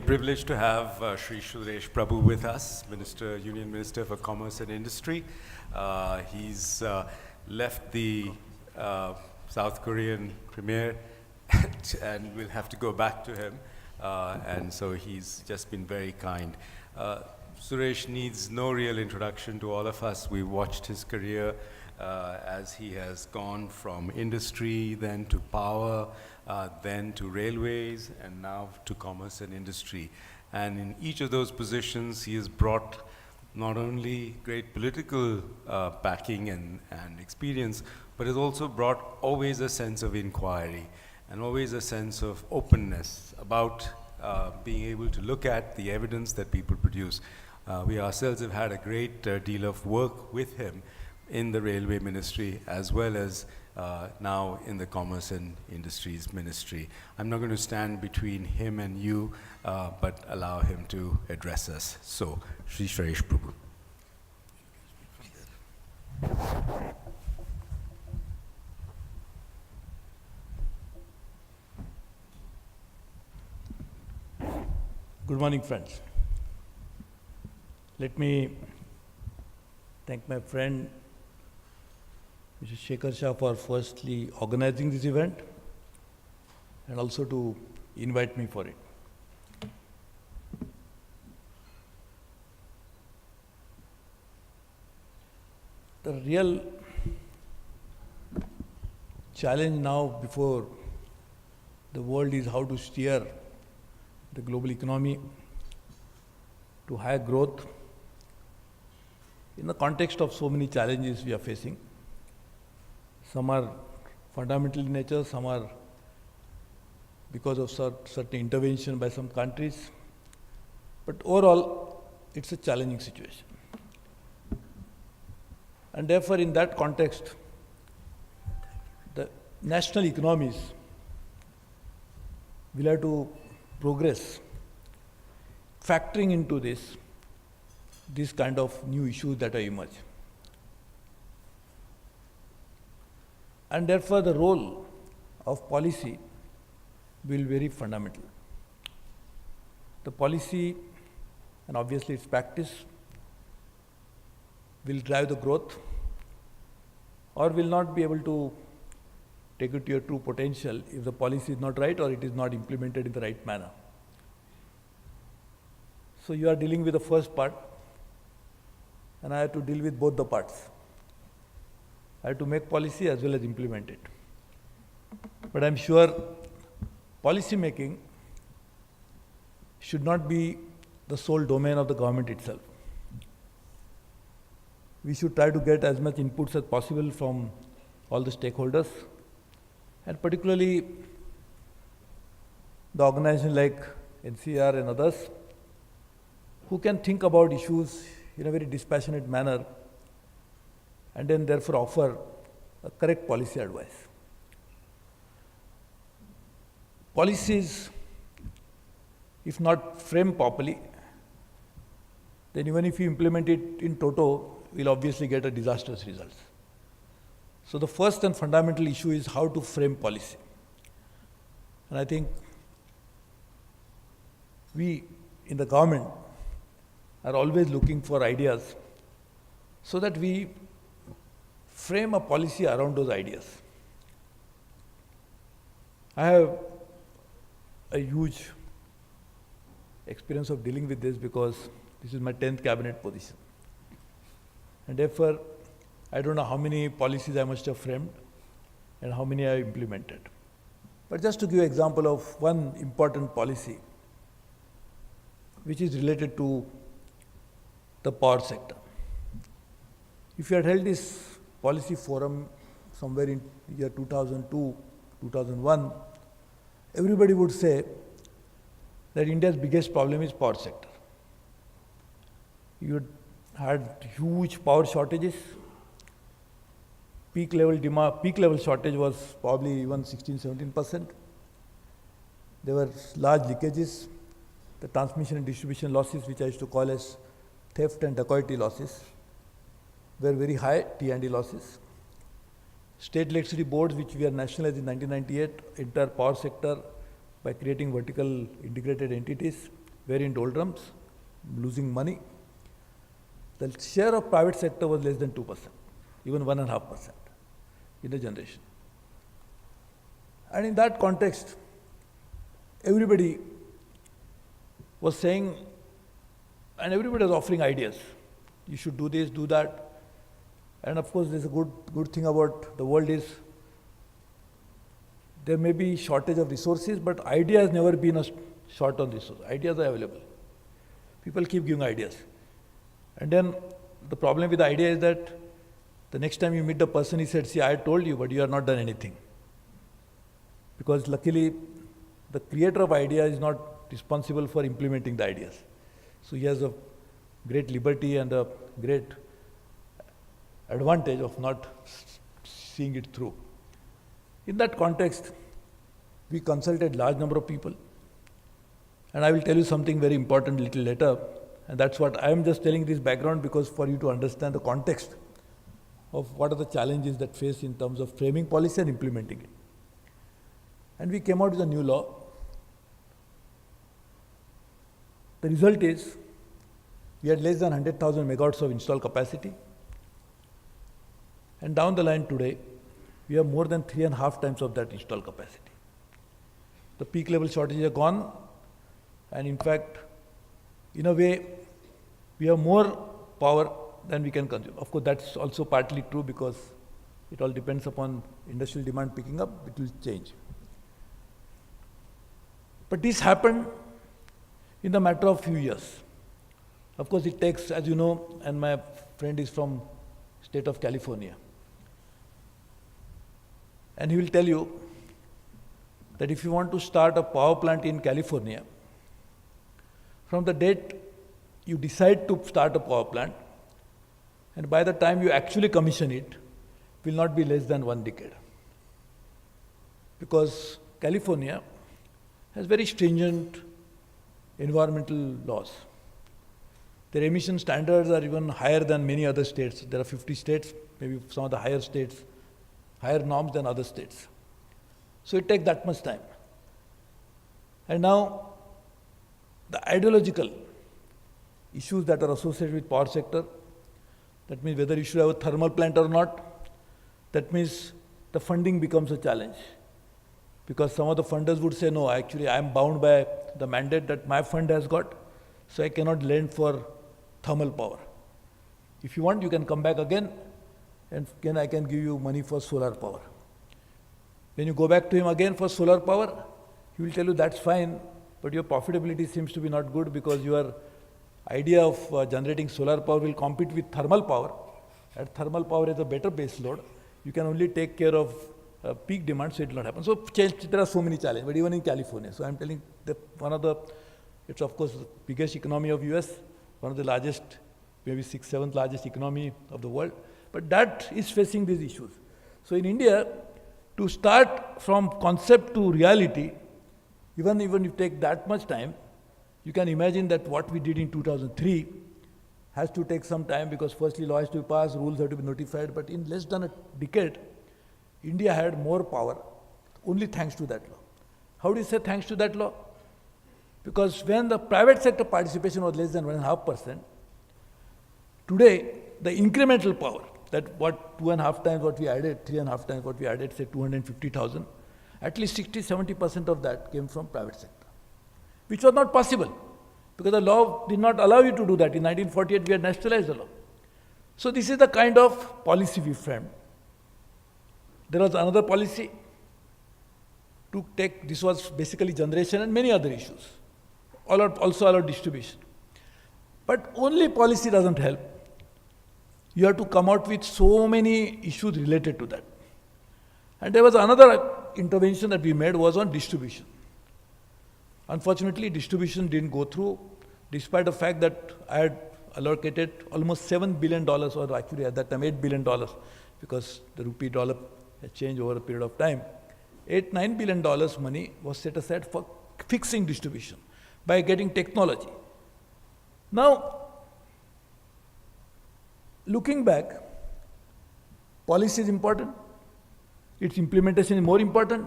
very privileged to have Shri Suresh Prabhu with us, Union Minister for Commerce and Industry. He's left the South Korean premier and we'll have to go back to him. And so he's just been very kind. Suresh needs no real introduction to all of us. We watched his career as he has gone from industry, then to power, then to railways, and now to commerce and industry. And in each of those positions, he has brought not only great political backing and experience, but has also brought always a sense of inquiry and always a sense of openness about being able to look at the evidence that people produce. We ourselves have had a great deal of work with him in the Railway Ministry as well as now in the Commerce and Industries Ministry. I'm not going to stand between him and you, but allow him to address us. So, Shri Suresh Prabhu. Good morning, friends. Let me thank my friend, Dr Shekhar Shah, for firstly organizing this event and also to invite me for it. The real challenge now before the world is how to steer the global economy to higher growth in the context of so many challenges we are facing. Some are fundamental in nature, some are because of certain intervention by some countries. But overall, it's a challenging situation. And therefore, in that context, the national economies will have to progress, factoring into this kind of new issues that are emerging. And therefore, the role of policy will be very fundamental. The policy, and obviously its practice, will drive the growth or will not be able to take it to your true potential if the policy is not right or it is not implemented in the right manner. So you are dealing with the first part, and I have to deal with both the parts. I have to make policy as well as implement it. But I'm sure policy making should not be the sole domain of the government itself. We should try to get as much inputs as possible from all the stakeholders, and particularly the organizations like NCAER and others who can think about issues in a very dispassionate manner and then therefore offer a correct policy advice. Policies, if not framed properly, then even if you implement it in toto, will obviously get a disastrous results. So the first and fundamental issue is how to frame policy. And I think we in the government are always looking for ideas so that we frame a policy around those ideas. I have a huge experience of dealing with this because this is my 10th cabinet position. And therefore, I don't know how many policies I must have framed and how many I have implemented. But just to give an example of one important policy which is related to the power sector. If you had held this policy forum somewhere in year 2002, 2001, everybody would say that India's biggest problem is power sector. You had huge power shortages. Peak level shortage was probably even 16-17%. There were large leakages. The transmission and distribution losses, which I used to call as theft and dacoity losses, were very high, T&D losses. State electricity boards, which we are nationalized in 1998, entire power sector by creating vertical integrated entities, were in doldrums, losing money. The share of private sector was less than 2%, even 1.5% in a generation. And in that context, everybody was saying, and everybody was offering ideas. You should do this, do that. And of course, there's a good thing about the world is there may be shortage of resources, but idea has never been a short on resources. Ideas are available. People keep giving ideas. And then the problem with the idea is that the next time you meet the person, he said, see, I told you, but you have not done anything. Because luckily, the creator of idea is not responsible for implementing the ideas. So he has a great liberty and a great advantage of not seeing it through. In that context, we consulted large number of people. And I will tell you something very important a little later. And that's what I am just telling this background because for you to understand the context of what are the challenges that face in terms of framing policy and implementing it. And we came out with a new law. The result is we had less than 100,000 megawatts of installed capacity. And down the line today, we have more than 3.5 times of that installed capacity. The peak level shortages are gone. And in fact, in a way, we have more power than we can consume. Of course, that's also partly true because it all depends upon industrial demand picking up, it will change. But this happened in the matter of few years. Of course, it takes, as you know, and my friend is from state of California. And he will tell you that if you want to start a power plant in California, from the date you decide to start a power plant, and by the time you actually commission it, will not be less than 1 decade. Because California has very stringent environmental laws. Their emission standards are even higher than many other states. There are 50 states, maybe some of the higher states, higher norms than other states. So it takes that much time. And now, the ideological issues that are associated with power sector, that means whether you should have a thermal plant or not, that means the funding becomes a challenge. Because some of the funders would say, no, actually I am bound by the mandate that my fund has got, so I cannot lend for thermal power. If you want, you can come back again, and again I can give you money for solar power. When you go back to him again for solar power, he will tell you that's fine, but your profitability seems to be not good because your idea of generating solar power will compete with thermal power. And thermal power is a better base load. You can only take care of peak demand, so it will not happen. So there are so many challenges, but even in California. So I'm telling that it's of course the biggest economy of US, one of the largest, maybe 6th, 7th largest economy of the world. But that is facing these issues. So in India, to start from concept to reality, even if you take that much time, you can imagine that what we did in 2003 has to take some time because firstly law has to be passed, rules have to be notified, but in less than a decade, India had more power only thanks to that law. How do you say thanks to that law? Because when the private sector participation was less than 1.5%, today the incremental power, that what 2.5 times what we added, 3.5 times what we added, say 250,000, at least 60-70% of that came from private sector, which was not possible because the law did not allow you to do that. In 1948, we had nationalized the law. So this is the kind of policy we framed. There was another policy to take, this was basically generation and many other issues, also allowed distribution. But only policy doesn't help. You have to come out with so many issues related to that. And there was another intervention that we made was on distribution. Unfortunately, distribution didn't go through, despite the fact that I had allocated almost $7 billion, or actually at that time $8 billion, because the rupee dollar had changed over a period of time. $8-9 billion money was set aside for fixing distribution by getting technology. Now, looking back, policy is important, its implementation is more important,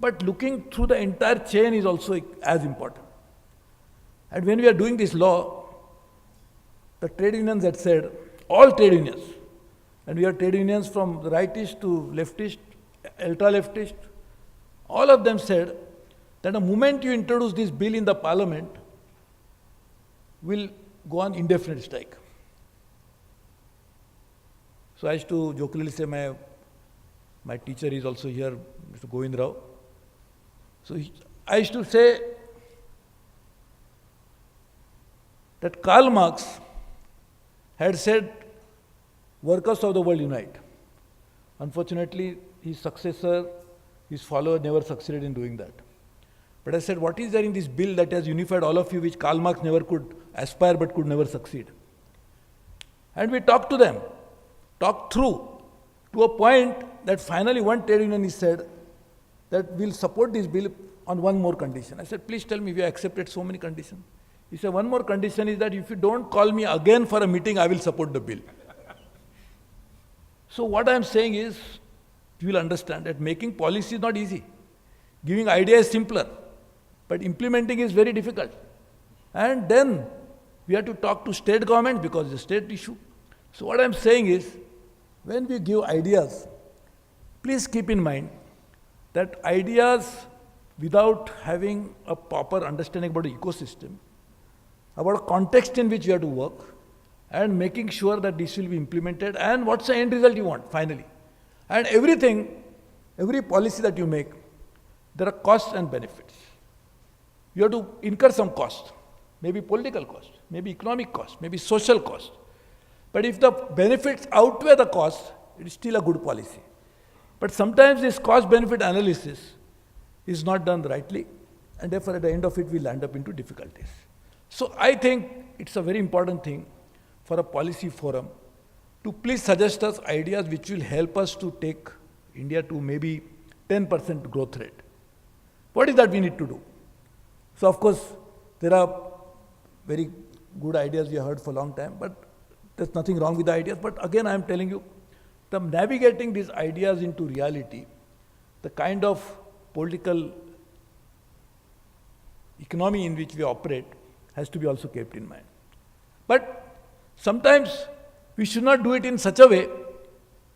but looking through the entire chain is also as important. And when we are doing this law, the trade unions had said, all trade unions, and we have trade unions from the rightist to leftist, ultra-leftist, all of them said that the moment you introduce this bill in the parliament, will go on indefinite strike. So I used to jokingly say, my teacher is also here, Mr. Govind Rao. So I used to say that Karl Marx had said, workers of the world unite. Unfortunately, his successor, his follower never succeeded in doing that. But I said, what is there in this bill that has unified all of you, which Karl Marx never could aspire but could never succeed? And we talked to them, talked through, to a point that finally one trade union said that we'll support this bill on one more condition. I said, please tell me, we have accepted so many conditions. He said, one more condition is that if you don't call me again for a meeting, I will support the bill. So what I am saying is, you will understand that making policy is not easy. Giving idea is simpler, but implementing is very difficult. And then we have to talk to state government because it's a state issue. So what I am saying is, when we give ideas, please keep in mind that ideas without having a proper understanding about the ecosystem, about a context in which you have to work, and making sure that this will be implemented, and what's the end result you want, finally. And everything, every policy that you make, there are costs and benefits. You have to incur some cost, maybe political cost, maybe economic cost, maybe social cost. But if the benefits outweigh the cost, it is still a good policy. But sometimes this cost-benefit analysis is not done rightly, and therefore at the end of it we land up into difficulties. So I think it's a very important thing for a policy forum to please suggest us ideas which will help us to take India to maybe 10% growth rate. What is that we need to do? So of course, there are very good ideas we have heard for a long time, but there's nothing wrong with the ideas. But again, I am telling you, the navigating these ideas into reality, the kind of political economy in which we operate has to be also kept in mind. But sometimes we should not do it in such a way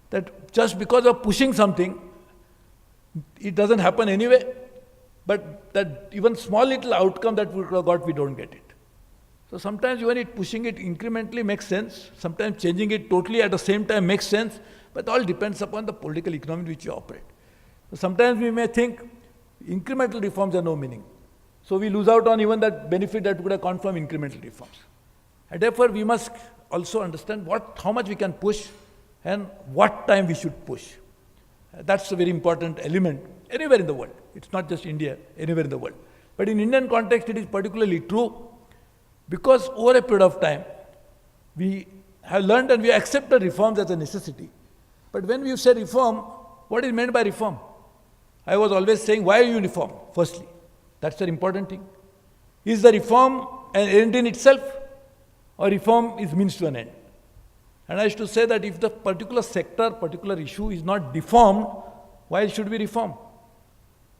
that just because of pushing something, it doesn't happen anyway, but that even small little outcome that we could have got, we don't get it. So sometimes even pushing it incrementally makes sense, sometimes changing it totally at the same time makes sense, but all depends upon the political economy in which you operate. So sometimes we may think incremental reforms have no meaning. So we lose out on even that benefit that would have come from incremental reforms. And therefore we must also understand how much we can push and what time we should push. That's a very important element anywhere in the world. It's not just India, anywhere in the world. But in Indian context, it is particularly true because over a period of time, we have learned and we accepted reforms as a necessity. But when we say reform, what is meant by reform? I was always saying, why are you reform? Firstly, that's an important thing. Is the reform an end in itself, or reform is means to an end? And I used to say that if the particular sector, particular issue is not deformed, why should we reform?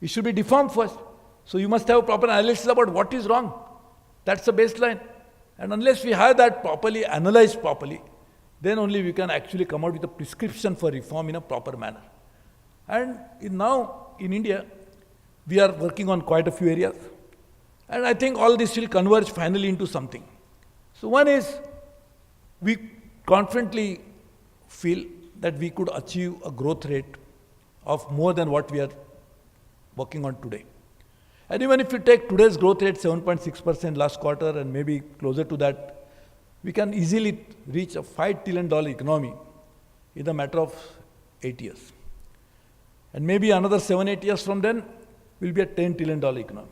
It should be deformed first. So you must have a proper analysis about what is wrong. That's the baseline. And unless we have that properly analyzed properly, then only we can actually come out with a prescription for reform in a proper manner. And now in India, we are working on quite a few areas. And I think all this will converge finally into something. So one is, we confidently feel that we could achieve a growth rate of more than what we are working on today. And even if you take today's growth rate, 7.6% last quarter and maybe closer to that, we can easily reach a $5 trillion economy in a matter of 8 years. And maybe another 7-8 years from then, will be a $10 trillion economy.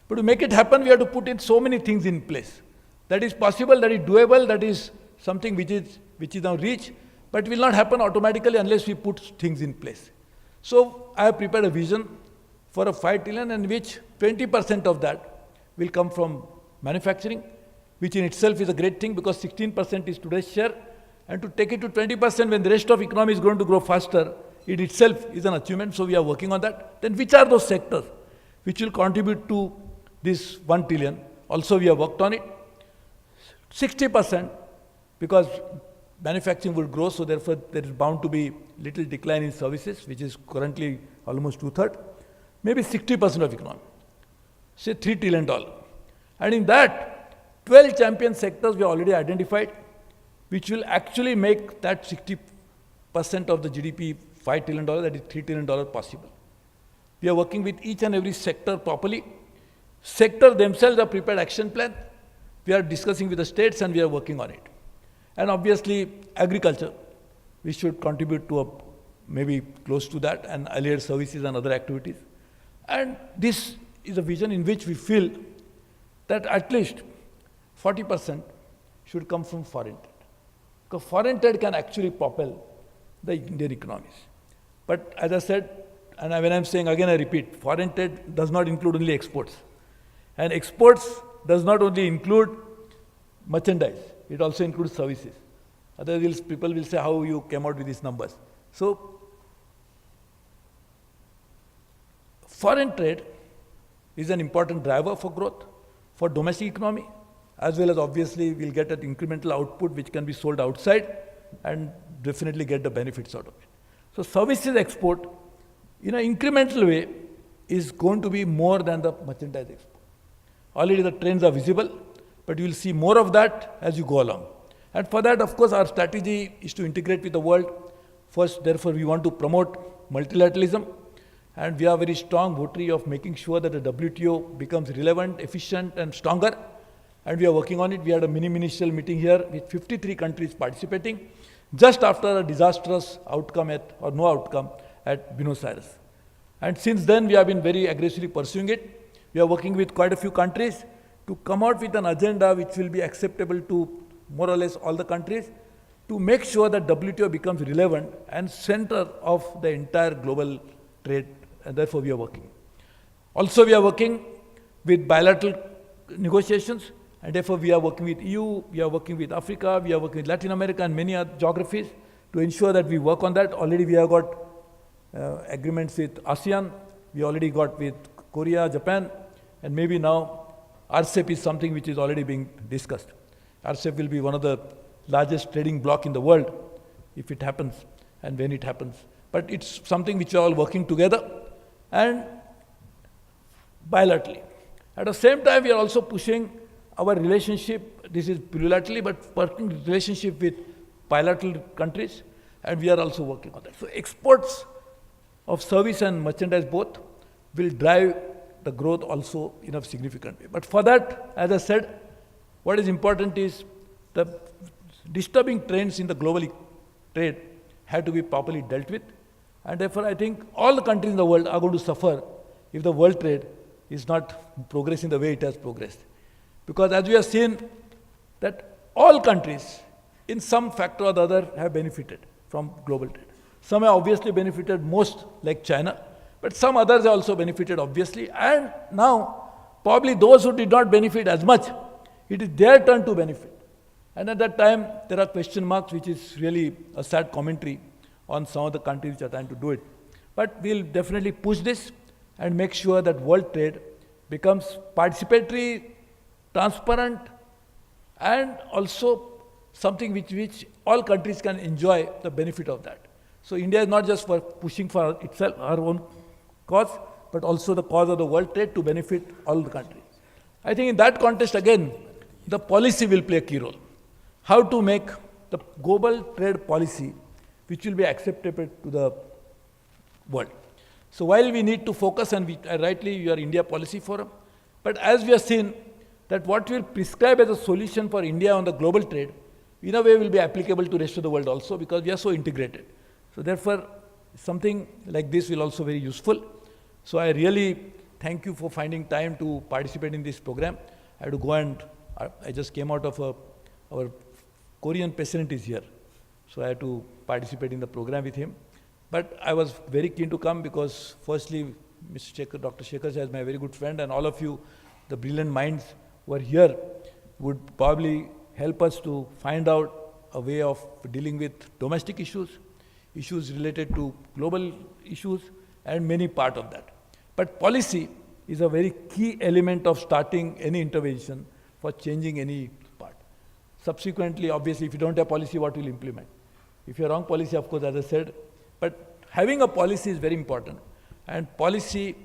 But to make it happen, we have to put in so many things in place. That is possible, that is doable, that is something which is now reach, but it will not happen automatically unless we put things in place. So I have prepared a vision for a 5 trillion in which 20% of that will come from manufacturing, which in itself is a great thing because 16% is today's share, and to take it to 20% when the rest of economy is going to grow faster, it itself is an achievement, so we are working on that. Then which are those sectors which will contribute to this 1 trillion Also we have worked on it. 60%, because manufacturing will grow, so therefore there is bound to be little decline in services, which is currently almost 2/3, maybe 60% of economy, say $3 trillion. And in that, 12 champion sectors we already identified, which will actually make that 60% of the GDP $5 trillion, that is $3 trillion possible. We are working with each and every sector properly. Sector themselves have prepared action plan. We are discussing with the states and we are working on it. And obviously, agriculture, we should contribute to maybe close to that, and allied services and other activities. And this is a vision in which we feel that at least 40% should come from foreign trade. Because foreign trade can actually propel the Indian economies. But as I said, and when I'm saying again, I repeat, foreign trade does not include only exports. And exports does not only include merchandise, it also includes services. Otherwise, people will say how you came out with these numbers. So, foreign trade is an important driver for growth, for domestic economy, as well as obviously we'll get an incremental output which can be sold outside and definitely get the benefits out of it. So services export in an incremental way is going to be more than the merchandise export. Already the trends are visible, but you will see more of that as you go along. And for that, of course, our strategy is to integrate with the world. First, therefore, we want to promote multilateralism, and we are very strong votary of making sure that the WTO becomes relevant, efficient, and stronger. And we are working on it. We had a mini-ministerial meeting here with 53 countries participating, just after a disastrous outcome or no outcome at Buenos Aires. And since then, we have been very aggressively pursuing it. We are working with quite a few countries to come out with an agenda which will be acceptable to more or less all the countries, to make sure that WTO becomes relevant and center of the entire global trade, and therefore we are working. Also, we are working with bilateral negotiations, and therefore we are working with EU, we are working with Africa, we are working with Latin America and many other geographies to ensure that we work on that. Already we have got agreements with ASEAN, we already got with Korea, Japan, and maybe now RCEP is something which is already being discussed. RCEP will be one of the largest trading bloc in the world if it happens and when it happens. But it's something which we are all working together and bilaterally. At the same time, we are also pushing our relationship, this is plurilaterally, but working relationship with bilateral countries, and we are also working on that. So exports of service and merchandise both will drive the growth also in a significant way. But for that, as I said, what is important is the disturbing trends in the global trade have to be properly dealt with. And therefore, I think all the countries in the world are going to suffer if the world trade is not progressing the way it has progressed. Because as we have seen, that all countries, in some factor or the other, have benefited from global trade. Some have obviously benefited most, like China, but some others have also benefited, obviously. And now, probably those who did not benefit as much, it is their turn to benefit. And at that time, there are question marks, which is really a sad commentary on some of the countries which are trying to do it. But we'll definitely push this and make sure that world trade becomes participatory, transparent, and also something which all countries can enjoy the benefit of that. So India is not just for pushing for itself, our own cause, but also the cause of the world trade to benefit all the countries. I think in that context, again, the policy will play a key role. How to make the global trade policy which will be acceptable to the world. So while we need to focus, and rightly you are India Policy Forum, but as we have seen that what we will prescribe as a solution for India on the global trade, in a way will be applicable to the rest of the world also, because we are so integrated. So therefore, something like this will also be very useful. So I really thank you for finding time to participate in this program. I had to go and, I just came out of our Korean president is here. So I had to participate in the program with him. But I was very keen to come because firstly, Dr. Shekhar Shah is my very good friend, and all of you, the brilliant minds who are here, would probably help us to find out a way of dealing with domestic issues, issues related to global issues, and many part of that. But policy is a very key element of starting any intervention for changing any part. Subsequently, obviously, if you don't have policy, what will you implement? If you have wrong policy, of course, as I said, but having a policy is very important. And policy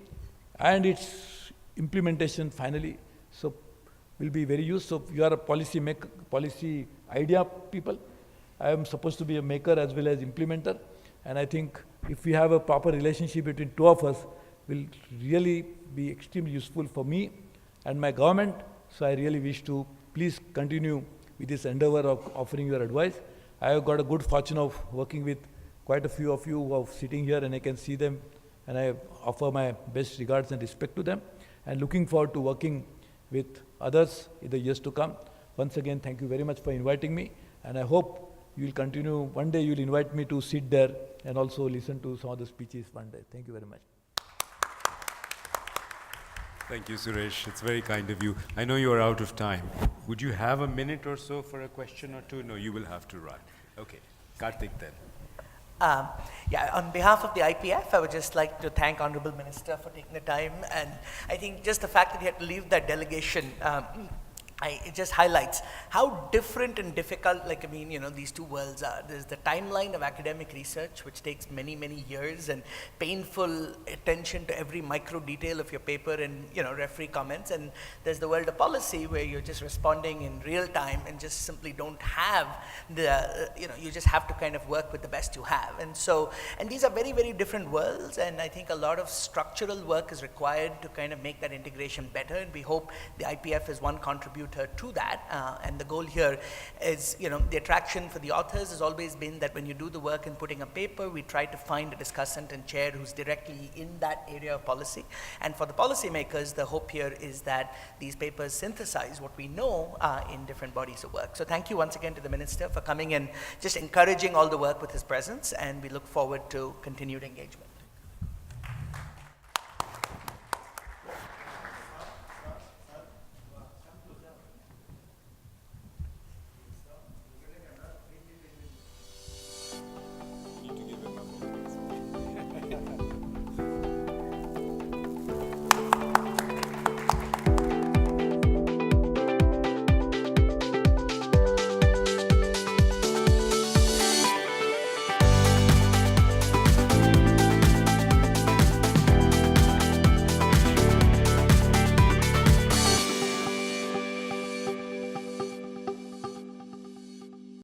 and its implementation finally, so will be very useful. So you are a policy maker, policy idea people. I am supposed to be a maker as well as implementer. And I think if we have a proper relationship between two of us, will really be extremely useful for me and my government. So I really wish to please continue with this endeavor of offering your advice. I have got a good fortune of working with quite a few of you who are sitting here, and I can see them, and I offer my best regards and respect to them, and looking forward to working with others in the years to come. Once again, thank you very much for inviting me, and I hope you will continue. One day you will invite me to sit there and also listen to some of the speeches one day. Thank you very much. Thank you, Suresh. It's very kind of you. I know you are out of time. Would you have a minute or so for a question or two? No, you will have to run. Okay. Karthik then. Yeah, on behalf of the IPF, I would just like to thank Honorable Minister for taking the time. And I think just the fact that he had to leave that delegation, it just highlights how different and difficult, like, I mean, you know, these two worlds are. There's the timeline of academic research, which takes many, many years and painful attention to every micro detail of your paper and, you know, referee comments. And there's the world of policy where you're just responding in real time and just simply don't have the, you know, you just have to kind of work with the best you have. And so, and these are very, very different worlds. And I think a lot of structural work is required to kind of make that integration better. And we hope the IPF is one contributor to that, and the goal here is, you know, the attraction for the authors has always been that when you do the work in putting a paper, we try to find a discussant and chair who's directly in that area of policy. And for the policymakers, the hope here is that these papers synthesize what we know in different bodies of work. So thank you once again to the Minister for coming and just encouraging all the work with his presence, and we look forward to continued engagement.